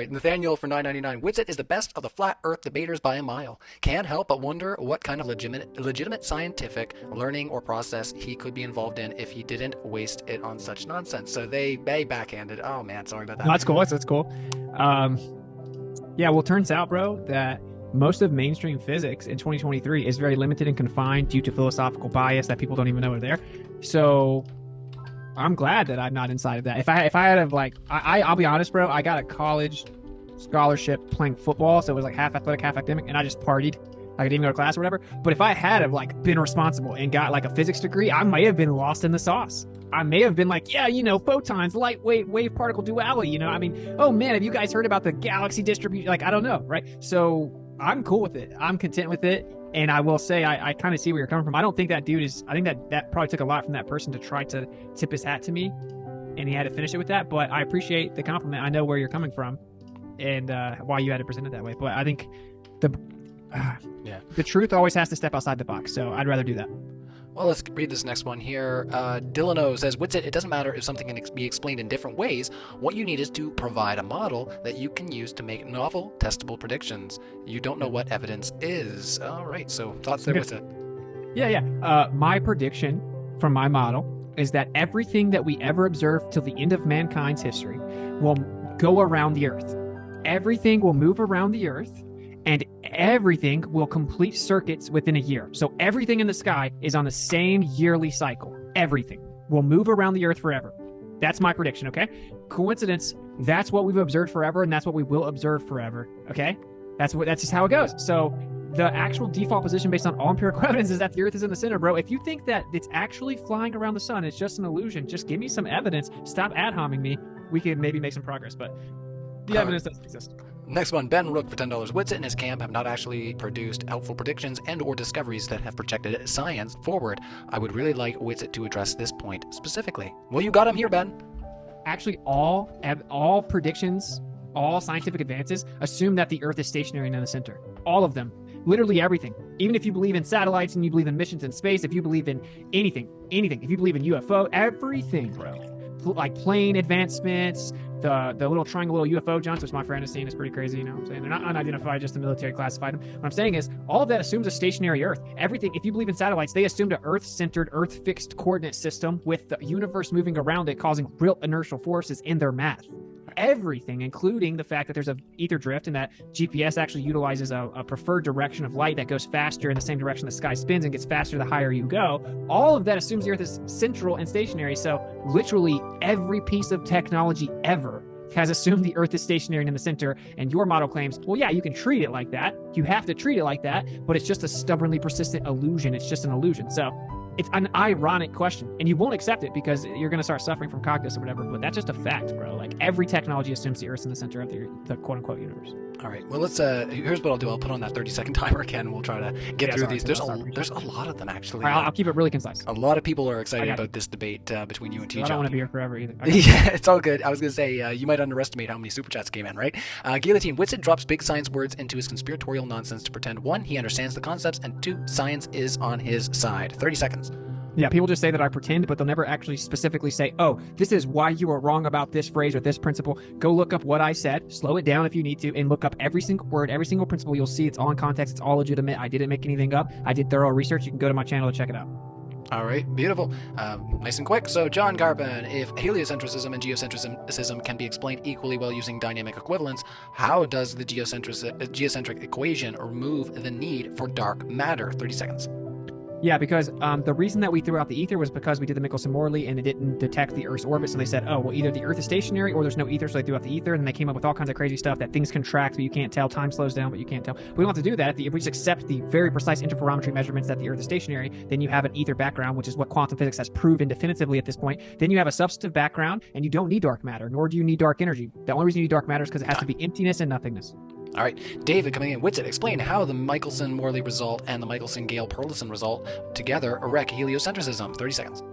Right, Nathaniel for 9.99. Witsit is the best of the flat Earth debaters by a mile. Can't help but wonder what kind of legitimate scientific learning or process he could be involved in if he didn't waste it on such nonsense. So they backhanded. Oh man, sorry about No, that. that's cool. That's cool. Um, yeah, well, it turns out, bro, that most of mainstream physics in 2023 is very limited and confined due to philosophical bias that people don't even know are there. So I'm glad that I'm not inside of that. If I had have like I'll be honest, bro, I got a college scholarship playing football, so it was like half athletic, half academic, and I just partied. I didn't even go to class or whatever. But if I had have like been responsible and got like a physics degree, I might have been lost in the sauce. I may have been like, yeah, photons, lightweight wave particle duality, I mean, oh man, have you guys heard about the galaxy distribution? Like, I don't know, right? So I'm cool with it. I'm content with it. And I will say, I kind of see where you're coming from. I don't think that dude is, I think that probably took a lot from that person to try to tip his hat to me. And he had to finish it with that. But I appreciate the compliment. I know where you're coming from and why you had to present it that way. But I think the the truth always has to step outside the box. So I'd rather do that. Well, let's read this next one here. Dylan says, Witsit, it doesn't matter if something can be explained in different ways. What you need is to provide a model that you can use to make novel, testable predictions. You don't know what evidence is. All right, so thoughts there, Witsit? Yeah. My prediction from my model is that everything that we ever observed till the end of mankind's history will go around the Earth. Everything will move around the Earth, and everything will complete circuits within a year. So everything in the sky is on the same yearly cycle. Everything will move around the Earth forever. That's my prediction, okay? Coincidence, that's what we've observed forever, and that's what we will observe forever, okay? That's just how it goes. So the actual default position based on all empirical evidence is that the Earth is in the center, bro. If you think that it's actually flying around the sun, it's just an illusion, just give me some evidence. Stop ad-homing me. We can maybe make some progress, but the evidence doesn't exist. Next one, Ben Rook for $10. Witsit and his camp have not actually produced helpful predictions and or discoveries that have projected science forward. I would really like Witsit to address this point specifically. Well, you got him here, Ben. Actually, all predictions, all scientific advances assume that the Earth is stationary and in the center. All of them. Literally everything. Even if you believe in satellites and you believe in missions in space, if you believe in anything, if you believe in UFO, everything, bro. Like plane advancements, the little triangle little UFO jumps, which my friend has seen, is pretty crazy, what I'm saying? They're not unidentified, just the military classified them. What I'm saying is, all of that assumes a stationary Earth. Everything, if you believe in satellites, they assumed an Earth-centered, Earth-fixed coordinate system with the universe moving around it, causing real inertial forces in their math. Everything, including the fact that there's a ether drift and that GPS actually utilizes a preferred direction of light that goes faster in the same direction the sky spins and gets faster the higher you go. All of that assumes the Earth is central and stationary. So literally every piece of technology ever has assumed the Earth is stationary and in the center. And your model claims, well, yeah, you can treat it like that. You have to treat it like that, but it's just a stubbornly persistent illusion. It's just an illusion. So it's an ironic question, and you won't accept it because you're going to start suffering from cognition or whatever, but that's just a fact, bro. Like, every technology assumes the Earth's in the center of the quote-unquote universe. All right, well, let's, here's what I'll do. I'll put on that 30-second timer again, and we'll try to get through these. There's a lot of them, actually. All right, I'll keep it really concise. A lot of people are excited about this debate between you and T-John. I don't want to be here forever either. Yeah, it's all good. I was going to say, you might underestimate how many super chats came in, right? Guillotine, Witsit drops big science words into his conspiratorial nonsense to pretend, one, he understands the concepts, and two, science is on his side. 30 seconds. Yeah, people just say that I pretend, but they'll never actually specifically say, oh, this is why you are wrong about this phrase or this principle. Go look up what I said, slow it down if you need to, and look up every single word, every single principle. You'll see it's all in context. It's all legitimate. I didn't make anything up. I did thorough research. You can go to my channel to check it out. All right, beautiful. Nice and quick. So, John Garpin, if heliocentrism and geocentricism can be explained equally well using dynamic equivalence, how does the geocentric equation remove the need for dark matter? 30 seconds. Yeah, because the reason that we threw out the ether was because we did the Michelson-Morley and it didn't detect the Earth's orbit. So they said, oh, well, either the Earth is stationary or there's no ether. So they threw out the ether, and they came up with all kinds of crazy stuff that things contract, but you can't tell. Time slows down, but you can't tell. We don't have to do that. If we just accept the very precise interferometry measurements that the Earth is stationary, then you have an ether background, which is what quantum physics has proven definitively at this point. Then you have a substantive background, and you don't need dark matter, nor do you need dark energy. The only reason you need dark matter is because it has to be emptiness and nothingness. All right, David coming in. Witsit, explain how the Michelson-Morley result and the Michelson-Gale-Perlison result together erect heliocentrism. 30 seconds.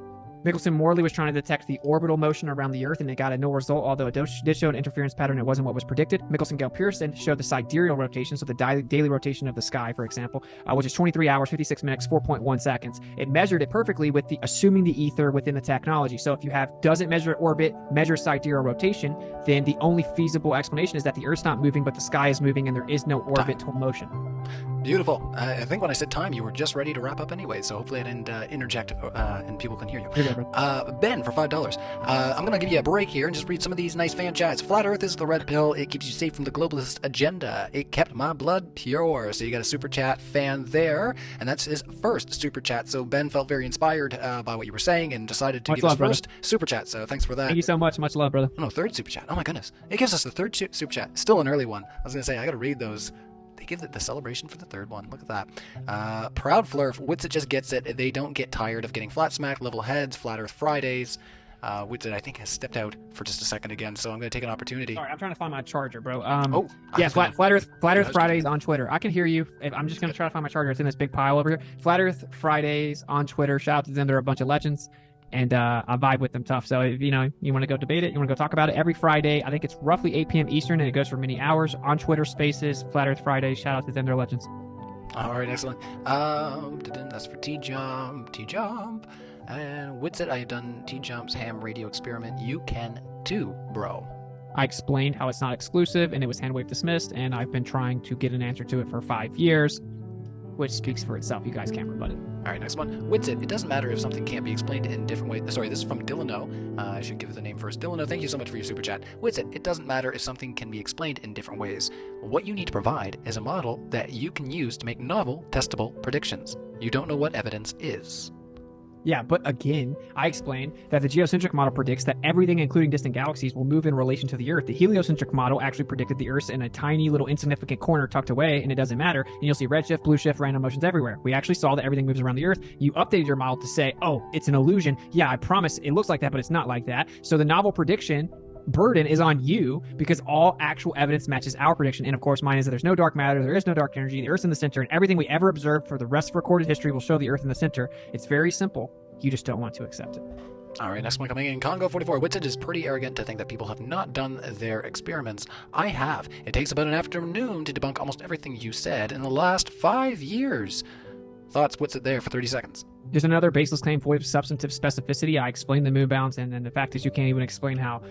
Michelson Morley was trying to detect the orbital motion around the Earth, and it got a no result, although it did show an interference pattern. It wasn't what was predicted. Michelson Gale Pearson showed the sidereal rotation, so the daily rotation of the sky, for example, which is 23 hours, 56 minutes, 4.1 seconds. It measured it perfectly with assuming the ether within the technology. So if you doesn't measure orbit, measure sidereal rotation, then the only feasible explanation is that the Earth's not moving, but the sky is moving, and there is no orbital motion. Beautiful. I think when I said time, you were just ready to wrap up anyway, so hopefully I didn't interject and people can hear you. Ben, for $5. I'm going to give you a break here and just read some of these nice fan chats. Flat Earth is the red pill. It keeps you safe from the globalist agenda. It kept my blood pure. So you got a super chat fan there, and that's his first super chat. So Ben felt very inspired by what you were saying and decided to give us first super chat. So thanks for that. Thank you so much. Much love, brother. Oh, no, third super chat. Oh my goodness. It gives us the third super chat. Still an early one. I was going to say, I got to read those. They give the celebration for the third one. Look at that. Proud Flurf. Witsit just gets it. They don't get tired of getting flat smacked, level heads, Flat Earth Fridays. Witsit, I think, has stepped out for just a second again, so I'm going to take an opportunity. Sorry, I'm trying to find my charger, bro. Flat Earth Fridays on Twitter. I can hear you. I'm just going to try to find my charger. It's in this big pile over here. Flat Earth Fridays on Twitter. Shout out to them. They're a bunch of legends. And I vibe with them tough. So if you want to go debate it, you want to go talk about it every Friday. I think it's roughly 8 p.m. Eastern, and it goes for many hours on Twitter Spaces. Flat Earth Friday. Shout out to them. They're legends. All right, excellent. That's for T-Jump. And Witsit, I have done T-Jump's ham radio experiment. You can too, bro. I explained how it's not exclusive, and it was hand-wave dismissed, and I've been trying to get an answer to it for 5 years, which speaks for itself. You guys can't rebut it. All right, next one. Witsit, it doesn't matter if something can't be explained in different ways. Sorry, this is from Dillano. I should give the name first. Dillano, thank you so much for your super chat. Witsit, it doesn't matter if something can be explained in different ways. What you need to provide is a model that you can use to make novel, testable predictions. You don't know what evidence is. Yeah, but again, I explained that the geocentric model predicts that everything, including distant galaxies, will move in relation to the Earth. The heliocentric model actually predicted the Earth's in a tiny little insignificant corner tucked away, and it doesn't matter. And you'll see redshift, blue shift, random motions everywhere. We actually saw that everything moves around the Earth. You updated your model to say, oh, it's an illusion. Yeah, I promise it looks like that, but it's not like that. So the novel prediction burden is on you because all actual evidence matches our prediction. And of course, mine is that there's no dark matter, there is no dark energy, the Earth's in the center, and everything we ever observed for the rest of recorded history will show the Earth in the center. It's very simple. You just don't want to accept it. All right, next one coming in. Congo 44. Witsit is pretty arrogant to think that people have not done their experiments. I have. It takes about an afternoon to debunk almost everything you said in the last 5 years. Thoughts, Witsit there for 30 seconds. There's another baseless claim for substantive specificity. I explained the moon bounce, and then the fact is you can't even explain how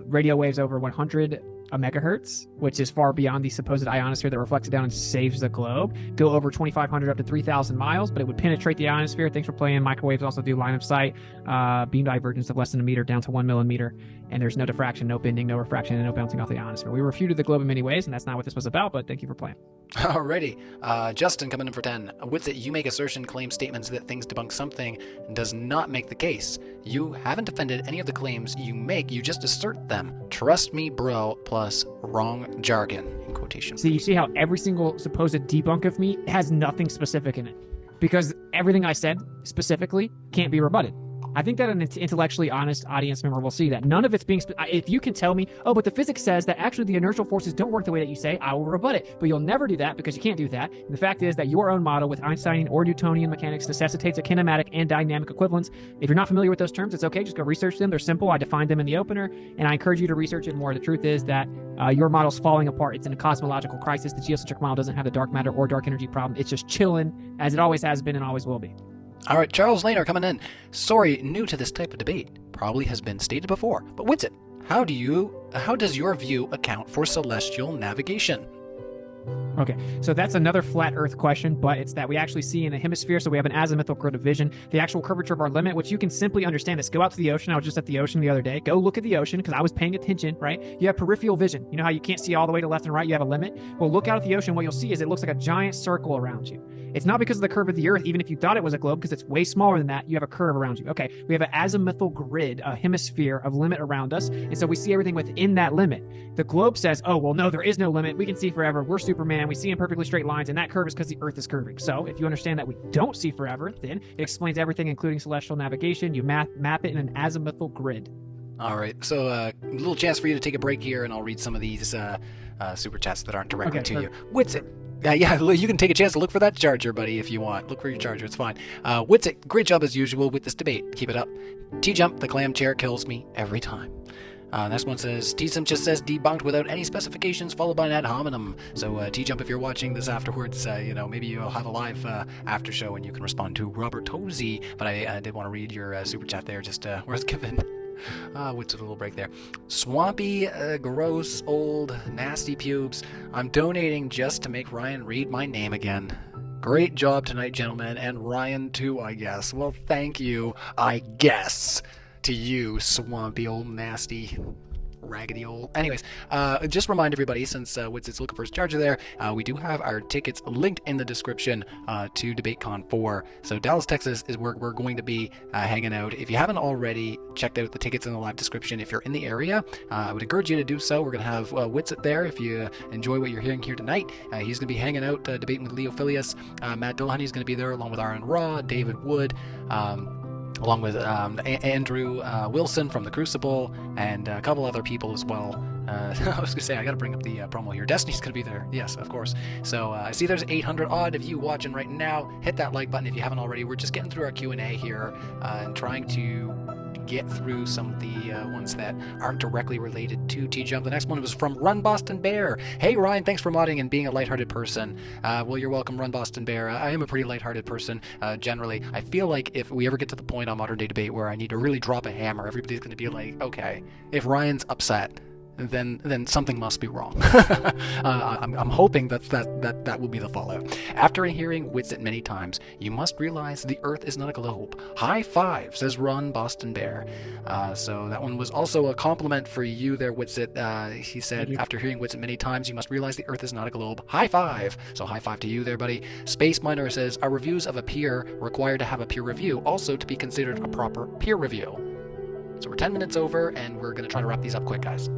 radio waves over 100 megahertz, which is far beyond the supposed ionosphere that reflects it down and saves the globe, go over 2,500 up to 3,000 miles, but it would penetrate the ionosphere. Thanks for playing. Microwaves also do line of sight, beam divergence of less than a meter down to 1 millimeter, and there's no diffraction, no bending, no refraction, and no bouncing off the ionosphere. We refuted the globe in many ways, and that's not what this was about, but thank you for playing. Alrighty. Justin coming in for 10. Witsit, you make assertion, claim statements that things debunk something does not make the case. You haven't defended any of the claims you make, you just assert them. Trust me, bro, plus wrong jargon, in quotation. See, you see how every single supposed debunk of me has nothing specific in it. Because everything I said specifically can't be rebutted. I think that an intellectually honest audience member will see that none of it's being... If you can tell me, oh, but the physics says that actually the inertial forces don't work the way that you say, I will rebut it. But you'll never do that because you can't do that. And the fact is that your own model with Einsteinian or Newtonian mechanics necessitates a kinematic and dynamic equivalence. If you're not familiar with those terms, it's okay. Just go research them. They're simple. I defined them in the opener, and I encourage you to research it more. The truth is that your model's falling apart. It's in a cosmological crisis. The geocentric model doesn't have the dark matter or dark energy problem. It's just chilling, as it always has been and always will be. All right, Charles Lane coming in. Sorry, new to this type of debate. Probably has been stated before. But Witsit, how does your view account for celestial navigation? Okay, so that's another flat Earth question, but it's that we actually see in a hemisphere, so we have an azimuthal grid of vision, the actual curvature of our limit, which you can simply understand this. Go out to the ocean. I was just at the ocean the other day. Go look at the ocean, because I was paying attention, right? You have peripheral vision. You know how you can't see all the way to left and right? You have a limit. Well, look out at the ocean. What you'll see is it looks like a giant circle around you. It's not because of the curve of the Earth, even if you thought it was a globe, because it's way smaller than that. You have a curve around you. Okay, we have an azimuthal grid, a hemisphere of limit around us, and so we see everything within that limit. The globe says, oh, well, no, there is no limit. We can see forever. We're Superman. We see in perfectly straight lines, and that curve is because the Earth is curving. So if you understand that we don't see forever, then it explains everything, including celestial navigation. You map it in an azimuthal grid. All right, so a little chance for you to take a break here, and I'll read some of these super chats that aren't directly to you. Witsit, Yeah, you can take a chance to look for that charger, buddy, if you want. Look for your charger, it's fine. Witsit, great job as usual with this debate. Keep it up. T-Jump, the clam chair kills me every time. Next one says, T-Sim just says debunked without any specifications, followed by an ad hominem. So, T-Jump, if you're watching this afterwards, maybe you'll have a live after show and you can respond to Robert Tozy. But I did want to read your super chat there, just worth giving. What's a little break there? Swampy, gross, old, nasty pubes. I'm donating just to make Ryan read my name again. Great job tonight, gentlemen, and Ryan too, I guess. Well, thank you, I guess, to you, swampy old nasty raggedy old. Anyways, just remind everybody, since Witsit's looking for his charger there, we do have our tickets linked in the description to DebateCon 4. So Dallas, Texas is where we're going to be hanging out. If you haven't already checked out the tickets in the live description, if you're in the area, I would encourage you to do so. We're going to have Witsit there. If you enjoy what you're hearing here tonight, he's going to be hanging out, debating with Leo Filius. Matt Dillahunty is going to be there along with Aaron Raw, David Wood, along with Andrew Wilson from The Crucible, and a couple other people as well. I was going to say, I got to bring up the promo here. Destiny's going to be there. Yes, of course. So I see there's 800 odd of you watching right now. Hit that like button if you haven't already. We're just getting through our Q&A here and trying to get through some of the ones that aren't directly related to T-Jump. The next one was from Run Boston Bear. Hey Ryan, thanks for modding and being a lighthearted person. Well, you're welcome, Run Boston Bear. I am a pretty lighthearted person generally. I feel like if we ever get to the point on Modern Day Debate where I need to really drop a hammer, everybody's going to be like, okay, if Ryan's upset, then something must be wrong. I'm hoping that will be the fallout. After hearing Witsit many times, you must realize the Earth is not a globe. High five, says Ron Boston Bear. So that one was also a compliment for you there, Witsit. He said, after hearing Witsit many times, you must realize the Earth is not a globe. High five. So high five to you there, buddy. Space Miner says, are reviews of a peer required to have a peer review, also to be considered a proper peer review? So we're 10 minutes over, and we're going to try to wrap these up quick, guys.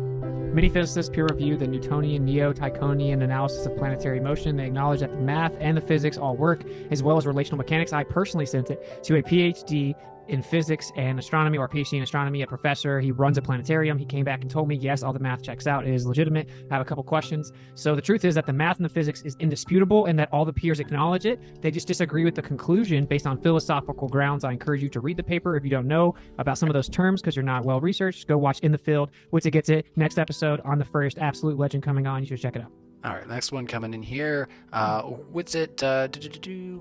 Many physicists peer review the Newtonian, Neo-Tychonian analysis of planetary motion. They acknowledge that the math and the physics all work, as well as relational mechanics. I personally sent it to a PhD in physics and astronomy, or a PhD in astronomy, a professor. He runs a planetarium. He came back and told me, yes, all the math checks out. It is legitimate. I have a couple questions. So the truth is that the math and the physics is indisputable and that all the peers acknowledge it. They just disagree with the conclusion based on philosophical grounds. I encourage you to read the paper if you don't know about some of those terms because you're not well researched. Go watch In the Field. Witsit Gets It. Next episode on the first absolute legend coming on. You should check it out. All right, next one coming in here. Witsit,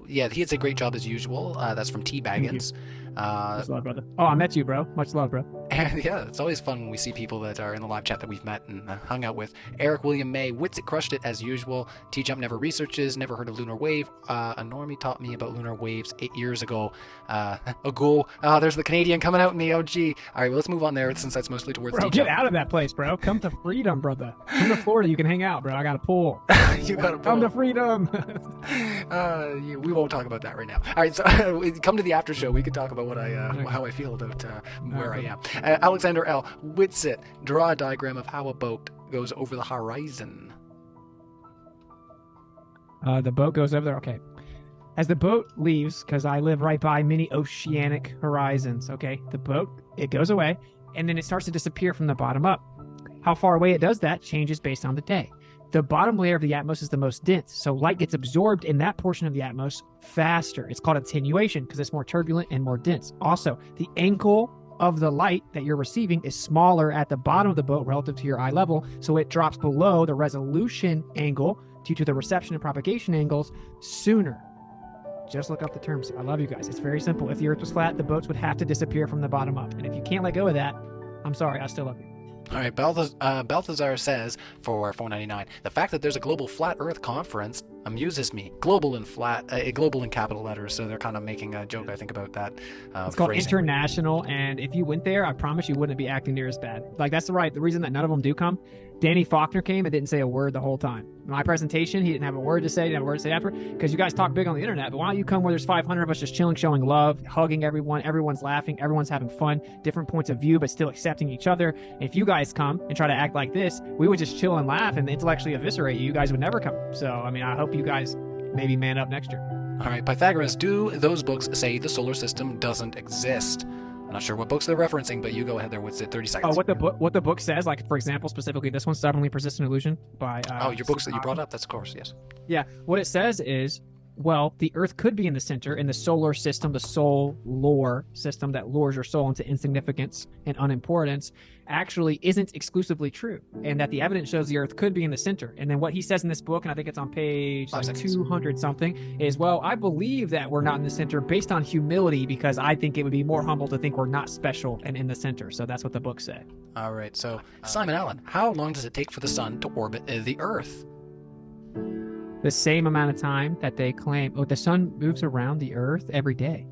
yeah, he did a great job as usual. That's from T Baggins. Much love, brother. Oh, I met you, bro. Much love, bro. And yeah, it's always fun when we see people that are in the live chat that we've met and hung out with. Eric William May, Witsit crushed it as usual. T-Jump never researches, never heard of lunar wave. A normie taught me about lunar waves 8 years ago. There's the Canadian coming out in the OG. All right, well, let's move on there since that's mostly towards Bro, T-Jump. get out of that place, bro. Come to freedom, brother. Come to Florida. You can hang out, bro. I got a pool. You got a pool. Come to freedom. We won't talk about that right now. All right, so come to the after show. We could talk about what how I feel about where I am. Alexander L. Witsit, draw a diagram of how a boat goes over the horizon. The boat goes over there. Okay. As the boat leaves, because I live right by many oceanic horizons, okay, the boat, it goes away, and then it starts to disappear from the bottom up. How far away it does that changes based on the day. The bottom layer of the atmosphere is the most dense, so light gets absorbed in that portion of the atmosphere faster. It's called attenuation because it's more turbulent and more dense. Also, the angle of the light that you're receiving is smaller at the bottom of the boat relative to your eye level, so it drops below the resolution angle due to the reception and propagation angles sooner. Just look up the terms. I love you guys. It's very simple. If the Earth was flat, the boats would have to disappear from the bottom up. And if you can't let go of that, I'm sorry, I still love you. All right, Balthazar says for $4.99, the fact that there's a global flat Earth conference amuses me. Global in capital letters, so they're kind of making a joke, I think, about that. It's called international, and if you went there, I promise you wouldn't be acting near as bad. Like, that's the reason that none of them do come. Danny Faulkner came and didn't say a word the whole time. My presentation, he didn't have a word to say, didn't have a word to say after, because you guys talk big on the internet, but why don't you come where there's 500 of us just chilling, showing love, hugging everyone, everyone's laughing, everyone's having fun, different points of view, but still accepting each other. And if you guys come and try to act like this, we would just chill and laugh and intellectually eviscerate you. You guys would never come. So, I mean, I hope you guys maybe man up next year. All right, Pythagoras, do those books say the solar system doesn't exist? not sure what books they're referencing, but you go ahead there with it. 30 seconds. What the book says, like for example, specifically this one, Stubbornly Persistent Illusion by your books that you brought up. That's of course, yes. Yeah, what it says is, well, the Earth could be in the center, in the solar system, the soul lore system that lures your soul into insignificance and unimportance, actually isn't exclusively true, and that the evidence shows the Earth could be in the center. And then what he says in this book, and I think it's on page 200 something, is, well, I believe that we're not in the center based on humility, because I think it would be more humble to think we're not special and in the center. So that's what the book said. All right, so Simon Allen, how long does it take for the sun to orbit the Earth? The same amount of time that they claim. Oh, the sun moves around the Earth every day.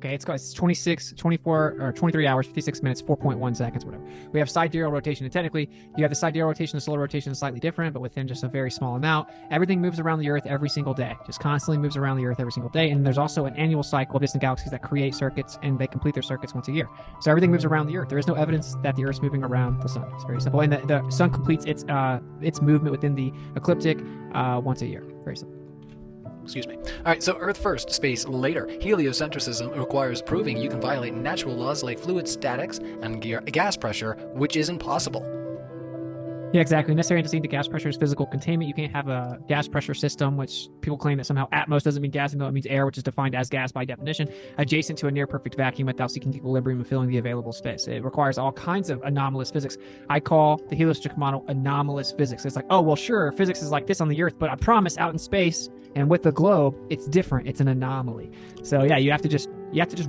Okay, it's 24 or 23 hours, 56 minutes, 4.1 seconds, whatever. We have sidereal rotation, and technically, you have the sidereal rotation, the solar rotation is slightly different, but within just a very small amount. Everything moves around the Earth every single day, just constantly moves around the Earth every single day. And there's also an annual cycle of distant galaxies that create circuits, and they complete their circuits once a year. So everything moves around the Earth. There is no evidence that the Earth's moving around the sun. It's very simple. And the sun completes its movement within the ecliptic once a year. Very simple. Excuse me. All right, so Earth first, space later. Heliocentrism requires proving you can violate natural laws like fluid statics and gas pressure, which is impossible. Yeah, exactly. Necessary antecedent to gas pressure is physical containment. You can't have a gas pressure system, which people claim that somehow atmos doesn't mean gas, even though it means air, which is defined as gas by definition, adjacent to a near perfect vacuum without seeking equilibrium and filling the available space. It requires all kinds of anomalous physics. I call the heliocentric model anomalous physics. It's like, oh, well, sure, physics is like this on the Earth, but I promise out in space and with the globe, it's different. It's an anomaly. So yeah, you have to just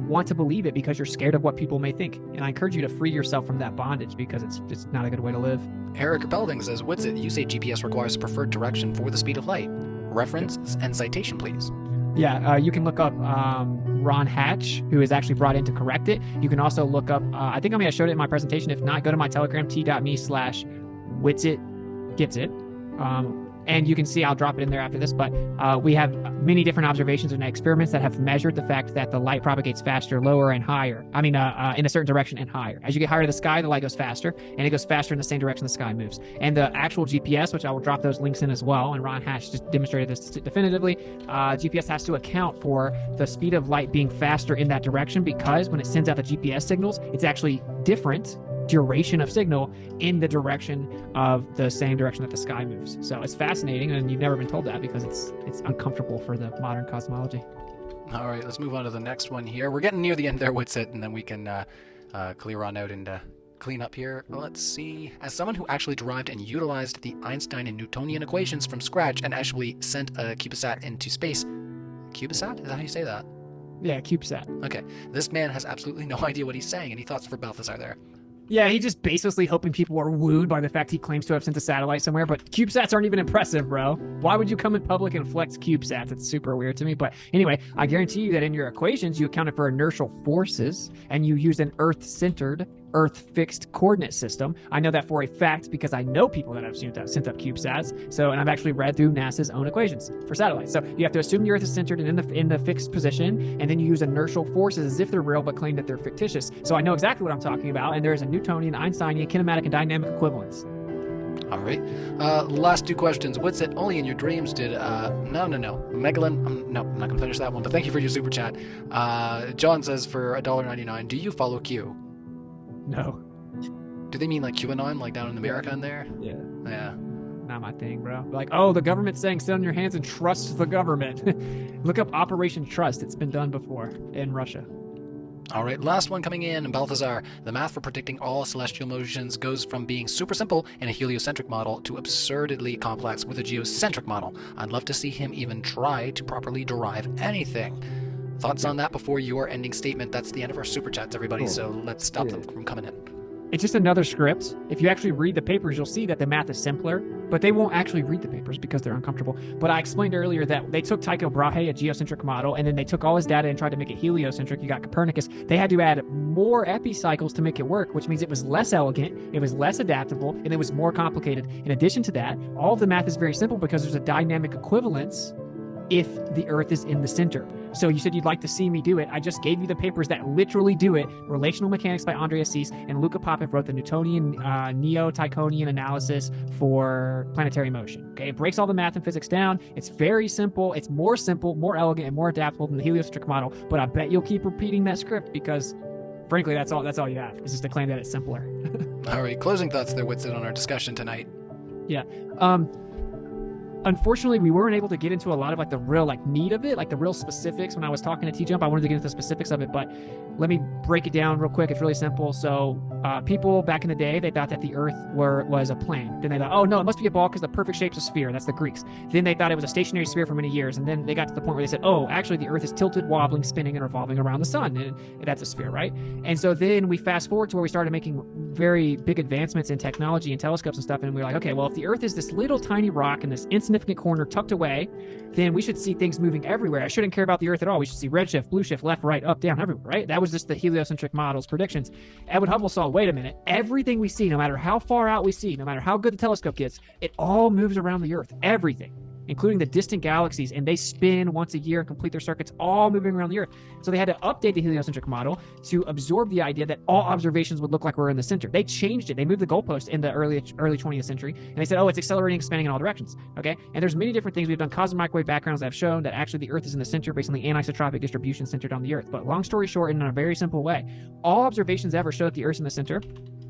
want to believe it because you're scared of what people may think. And I encourage you to free yourself from that bondage because it's not a good way to live. Eric Belding says, Witsit, you say GPS requires a preferred direction for the speed of light. Reference and citation, please. Yeah, you can look up Ron Hatch, who is actually brought in to correct it. You can also look up, I think I may have showed it in my presentation. If not, go to my Telegram, t.me/Witsit, and you can see, I'll drop it in there after this, but we have many different observations and experiments that have measured the fact that the light propagates faster, lower, and higher. I mean, in a certain direction and higher. As you get higher to the sky, the light goes faster, and it goes faster in the same direction the sky moves. And the actual GPS, which I will drop those links in as well, and Ron Hatch just demonstrated this definitively, GPS has to account for the speed of light being faster in that direction because when it sends out the GPS signals, it's actually different duration of signal in the direction of the same direction that the sky moves. So it's fascinating, and you've never been told that because it's uncomfortable for the modern cosmology. All right, let's move on to the next one here. We're getting near the end there, Witsit, and then we can clear on out and clean up here. Let's see. As someone who actually derived and utilized the Einstein and Newtonian equations from scratch and actually sent a CubeSat into space. CubeSat? Is that how you say that? Yeah, CubeSat. Okay. This man has absolutely no idea what he's saying. Any thoughts for Balthazar there? Yeah, he just basically hoping people are wooed by the fact he claims to have sent a satellite somewhere, but CubeSats aren't even impressive, bro. Why would you come in public and flex CubeSats? It's super weird to me. But anyway, I guarantee you that in your equations, you accounted for inertial forces, and you used an Earth-centered, Earth-fixed coordinate system. I know that for a fact because I know people that have sent up CubeSats. And I've actually read through NASA's own equations for satellites. So you have to assume the Earth is centered and in the fixed position, and then you use inertial forces as if they're real but claim that they're fictitious. So I know exactly what I'm talking about, and there is a Newtonian, Einsteinian, kinematic, and dynamic equivalence. All right. Last two questions. Witsit, only in your dreams did... No. Megalyn... no, I'm not going to finish that one, but thank you for your super chat. John says for $1.99, do you follow Q? No. Do they mean like QAnon, like down in America in there? Yeah. Yeah. Not my thing, bro. Like, oh, the government's saying sit on your hands and trust the government. Look up Operation Trust. It's been done before in Russia. All right, last one coming in. Balthazar, the math for predicting all celestial motions goes from being super simple in a heliocentric model to absurdly complex with a geocentric model. I'd love to see him even try to properly derive anything. Thoughts on that before your ending statement? That's the end of our super chats, everybody, so let's stop them from coming in. It's just another script. If you actually read the papers, you'll see that the math is simpler, but they won't actually read the papers because they're uncomfortable. But I explained earlier that they took Tycho Brahe, a geocentric model, and then they took all his data and tried to make it heliocentric. You got Copernicus. They had to add more epicycles to make it work, which means it was less elegant, it was less adaptable, and it was more complicated. In addition to that, all of the math is very simple because there's a dynamic equivalence if the Earth is in the center. So you said you'd like to see me do it. I just gave you the papers that literally do it. Relational Mechanics by Andreas Cisse and Luca Popov wrote the Newtonian Neo-Tychonian analysis for planetary motion. Okay, it breaks all the math and physics down. It's very simple. It's more simple, more elegant, and more adaptable than the heliocentric model. But I bet you'll keep repeating that script because frankly, that's all you have. Is just to claim that it's simpler. All right, closing thoughts there, Witsit, on our discussion tonight. Yeah. Unfortunately, we weren't able to get into a lot of like the real like meat of it, like the real specifics. When I was talking to T-Jump, I wanted to get into the specifics of it, but let me break it down real quick. It's really simple. So people back in the day, they thought that the Earth was a plane. Then they thought, oh no, it must be a ball because the perfect shape's a sphere. That's the Greeks. Then they thought it was a stationary sphere for many years, and then they got to the point where they said, oh, actually the Earth is tilted, wobbling, spinning, and revolving around the sun, and that's a sphere, right? And so then we fast forward to where we started making very big advancements in technology and telescopes and stuff, and we were like, okay, well, if the Earth is this little tiny rock in this insignificant corner tucked away, then we should see things moving everywhere. I shouldn't care about the Earth at all. We should see redshift, blue shift, left, right, up, down, everywhere, right? That was just the heliocentric model's predictions. Edwin Hubble saw, wait a minute, everything we see, no matter how far out we see, no matter how good the telescope gets, it all moves around the Earth, everything, including the distant galaxies, and they spin once a year and complete their circuits, all moving around the Earth. So they had to update the heliocentric model to absorb the idea that all observations would look like we're in the center. They changed it. They moved the goalpost in the early 20th century, and they said, oh, it's accelerating, expanding in all directions. Okay, and there's many different things. We've done cosmic microwave backgrounds that have shown that actually the Earth is in the center based on the anisotropic distribution centered on the Earth. But long story short, in a very simple way, all observations ever show that the Earth's in the center.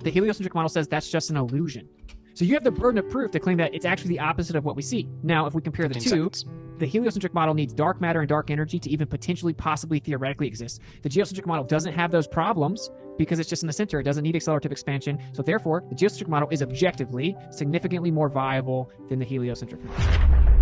The heliocentric model says that's just an illusion. So you have the burden of proof to claim that it's actually the opposite of what we see. Now, if we compare the two, the heliocentric model needs dark matter and dark energy to even potentially, possibly, theoretically exist. The geocentric model doesn't have those problems because it's just in the center. It doesn't need accelerative expansion. So therefore, the geocentric model is objectively significantly more viable than the heliocentric model.